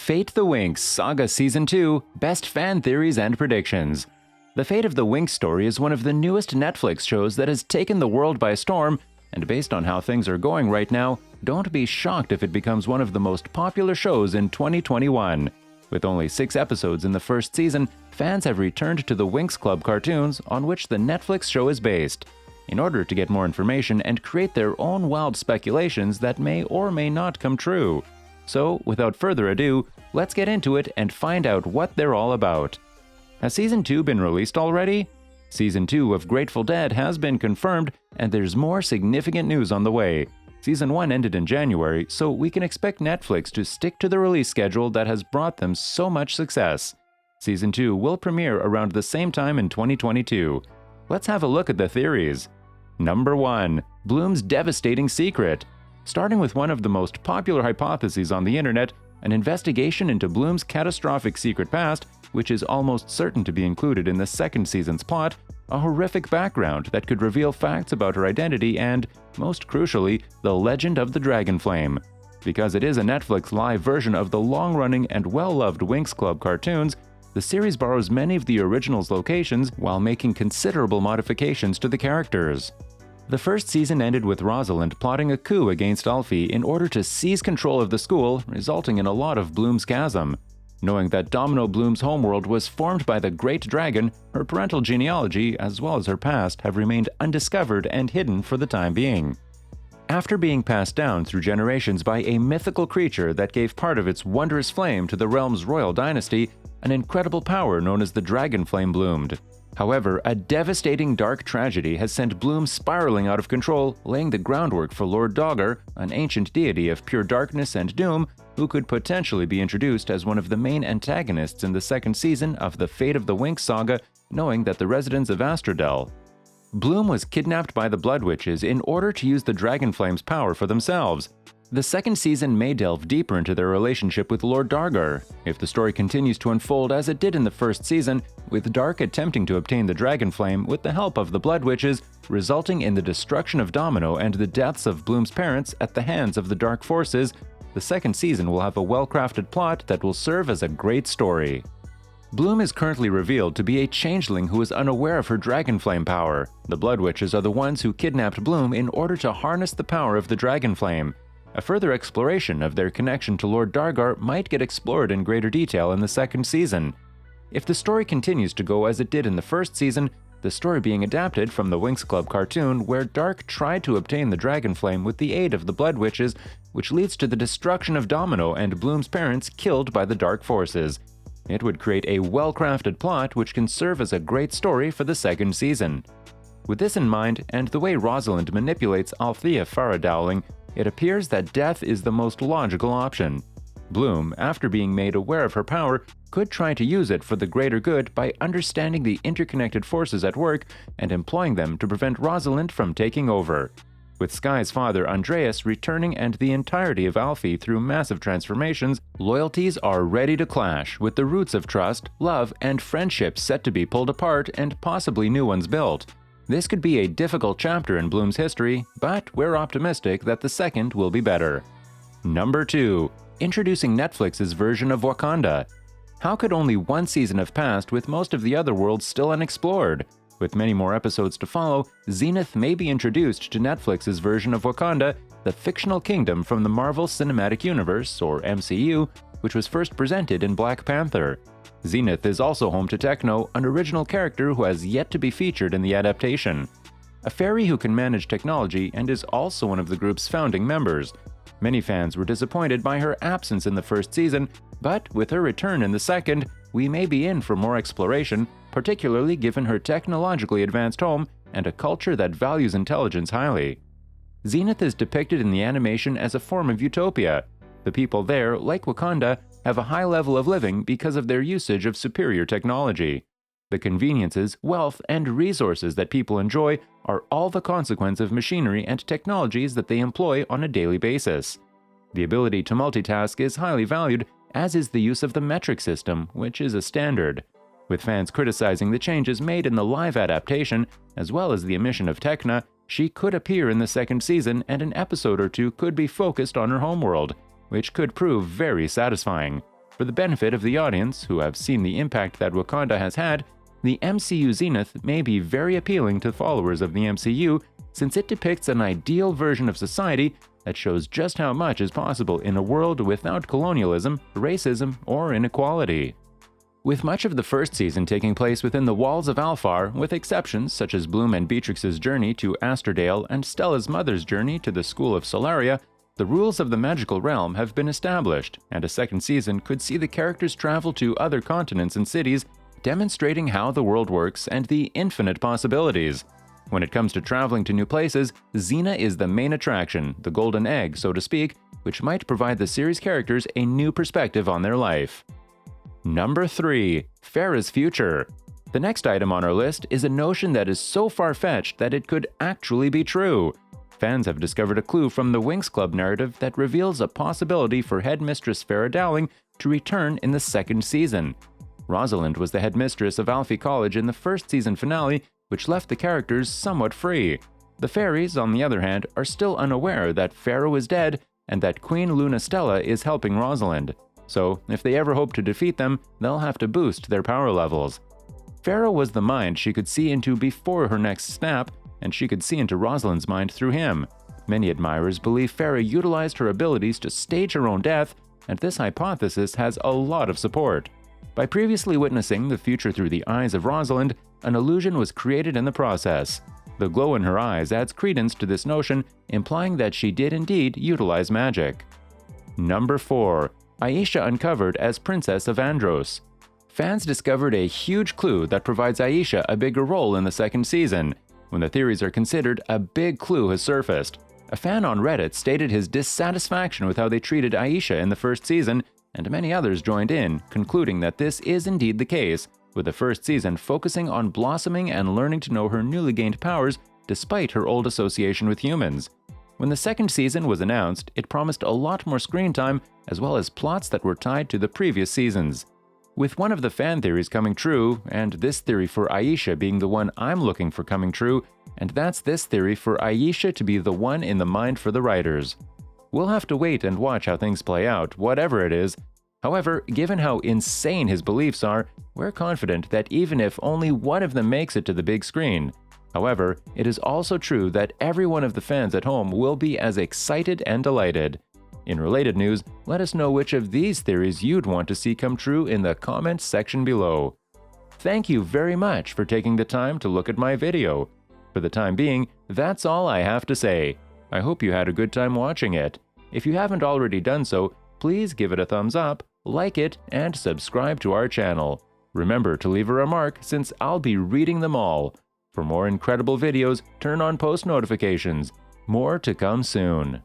Fate the Winx Saga Season 2 Best Fan Theories and Predictions. The Fate of the Winx story is one of the newest Netflix shows that has taken the world by storm, and based on how things are going right now, don't be shocked if it becomes one of the most popular shows in 2021. With only 6 episodes in the first season, fans have returned to the Winx Club cartoons on which the Netflix show is based, in order to get more information and create their own wild speculations that may or may not come true. So, without further ado, let's get into it and find out what they're all about. Has Season 2 been released already? Season 2 of Grateful Dead has been confirmed, and there's more significant news on the way. Season 1 ended in January, so we can expect Netflix to stick to the release schedule that has brought them so much success. Season 2 will premiere around the same time in 2022. Let's have a look at the theories. Number 1. Bloom's devastating secret. Starting with one of the most popular hypotheses on the internet, an investigation into Bloom's catastrophic secret past, which is almost certain to be included in the second season's plot, a horrific background that could reveal facts about her identity and, most crucially, the legend of the Dragon Flame. Because it is a Netflix live version of the long-running and well-loved Winx Club cartoons, the series borrows many of the original's locations while making considerable modifications to the characters. The first season ended with Rosalind plotting a coup against Alfie in order to seize control of the school, resulting in a lot of Bloom's chasm. Knowing that Domino Bloom's homeworld was formed by the Great Dragon, her parental genealogy as well as her past have remained undiscovered and hidden for the time being. After being passed down through generations by a mythical creature that gave part of its wondrous flame to the realm's royal dynasty, an incredible power known as the Dragon Flame bloomed. However, a devastating dark tragedy has sent Bloom spiraling out of control, laying the groundwork for Lord Dogger, an ancient deity of pure darkness and doom, who could potentially be introduced as one of the main antagonists in the second season of the Fate of the Winx Saga, knowing that the residents of Astrodel. Bloom was kidnapped by the Blood Witches in order to use the Dragon Flame's power for themselves. The second season may delve deeper into their relationship with Lord Dargar, if the story continues to unfold as it did in the first season, with Dark attempting to obtain the Dragon Flame with the help of the Blood Witches, resulting in the destruction of Domino and the deaths of Bloom's parents at the hands of the Dark Forces. The second season will have a well-crafted plot that will serve as a great story. Bloom is currently revealed to be a changeling who is unaware of her Dragon Flame power. The Blood Witches are the ones who kidnapped Bloom in order to harness the power of the Dragon Flame. A further exploration of their connection to Lord Dargar might get explored in greater detail in the second season. If the story continues to go as it did in the first season, the story being adapted from the Winx Club cartoon where Dark tried to obtain the Dragon Flame with the aid of the Blood Witches, which leads to the destruction of Domino and Bloom's parents killed by the Dark Forces. It would create a well-crafted plot which can serve as a great story for the second season. With this in mind, and the way Rosalind manipulates Althea Farah Dowling, it appears that death is the most logical option. Bloom, after being made aware of her power, could try to use it for the greater good by understanding the interconnected forces at work and employing them to prevent Rosalind from taking over. With Sky's father Andreas returning and the entirety of Alfie through massive transformations, loyalties are ready to clash, with the roots of trust, love, and friendship set to be pulled apart and possibly new ones built. This could be a difficult chapter in Bloom's history, but we're optimistic that the second will be better. Number 2. Introducing Netflix's version of Wakanda. How could only one season have passed with most of the other worlds still unexplored? With many more episodes to follow, Zenith may be introduced to Netflix's version of Wakanda, the fictional kingdom from the Marvel Cinematic Universe, or MCU, which was first presented in Black Panther. Zenith is also home to Techno, an original character who has yet to be featured in the adaptation. A fairy who can manage technology and is also one of the group's founding members. Many fans were disappointed by her absence in the first season, but with her return in the second, we may be in for more exploration, particularly given her technologically advanced home and a culture that values intelligence highly. Zenith is depicted in the animation as a form of utopia. The people there, like Wakanda, have a high level of living because of their usage of superior technology. The conveniences, wealth, and resources that people enjoy are all the consequence of machinery and technologies that they employ on a daily basis. The ability to multitask is highly valued, as is the use of the metric system, which is a standard. With fans criticizing the changes made in the live adaptation, as well as the omission of Tekna, she could appear in the second season and an episode or two could be focused on her homeworld, which could prove very satisfying. For the benefit of the audience, who have seen the impact that Wakanda has had, the MCU Zenith may be very appealing to followers of the MCU since it depicts an ideal version of society that shows just how much is possible in a world without colonialism, racism, or inequality. With much of the first season taking place within the walls of Alfar, with exceptions such as Bloom and Beatrix's journey to Asterdale and Stella's mother's journey to the School of Solaria, the rules of the magical realm have been established, and a second season could see the characters travel to other continents and cities, demonstrating how the world works and the infinite possibilities. When it comes to traveling to new places, Xena is the main attraction, the golden egg, so to speak, which might provide the series characters a new perspective on their life. Number 3. Farah's future. The next item on our list is a notion that is so far-fetched that it could actually be true. Fans have discovered a clue from the Winx Club narrative that reveals a possibility for headmistress Farah Dowling to return in the second season. Rosalind was the headmistress of Alfie College in the first season finale, which left the characters somewhat free. The fairies, on the other hand, are still unaware that Farah is dead and that Queen Luna Stella is helping Rosalind. So, if they ever hope to defeat them, they'll have to boost their power levels. Farah was the mind she could see into before her next snap, and she could see into Rosalind's mind through him. Many admirers believe Farah utilized her abilities to stage her own death, and this hypothesis has a lot of support. By previously witnessing the future through the eyes of Rosalind, an illusion was created in the process. The glow in her eyes adds credence to this notion, implying that she did indeed utilize magic. Number 4. AISHA uncovered as Princess of Andros. Fans discovered a huge clue that provides AISHA a bigger role in the second season. When the theories are considered, a big clue has surfaced. A fan on Reddit stated his dissatisfaction with how they treated AISHA in the first season, and many others joined in, concluding that this is indeed the case, with the first season focusing on blossoming and learning to know her newly gained powers despite her old association with humans. When the second season was announced, it promised a lot more screen time as well as plots that were tied to the previous seasons. With one of the fan theories coming true, and this theory for AISHA being the one I'm looking for coming true, and that's this theory for AISHA to be the one in the mind for the writers. We'll have to wait and watch how things play out, whatever it is. However, given how insane his beliefs are, we're confident that even if only one of them makes it to the big screen. However, it is also true that every one of the fans at home will be as excited and delighted. In related news, let us know which of these theories you'd want to see come true in the comments section below. Thank you very much for taking the time to look at my video. For the time being, that's all I have to say. I hope you had a good time watching it. If you haven't already done so, please give it a thumbs up, like it, and subscribe to our channel. Remember to leave a remark since I'll be reading them all. For more incredible videos, turn on post notifications. More to come soon.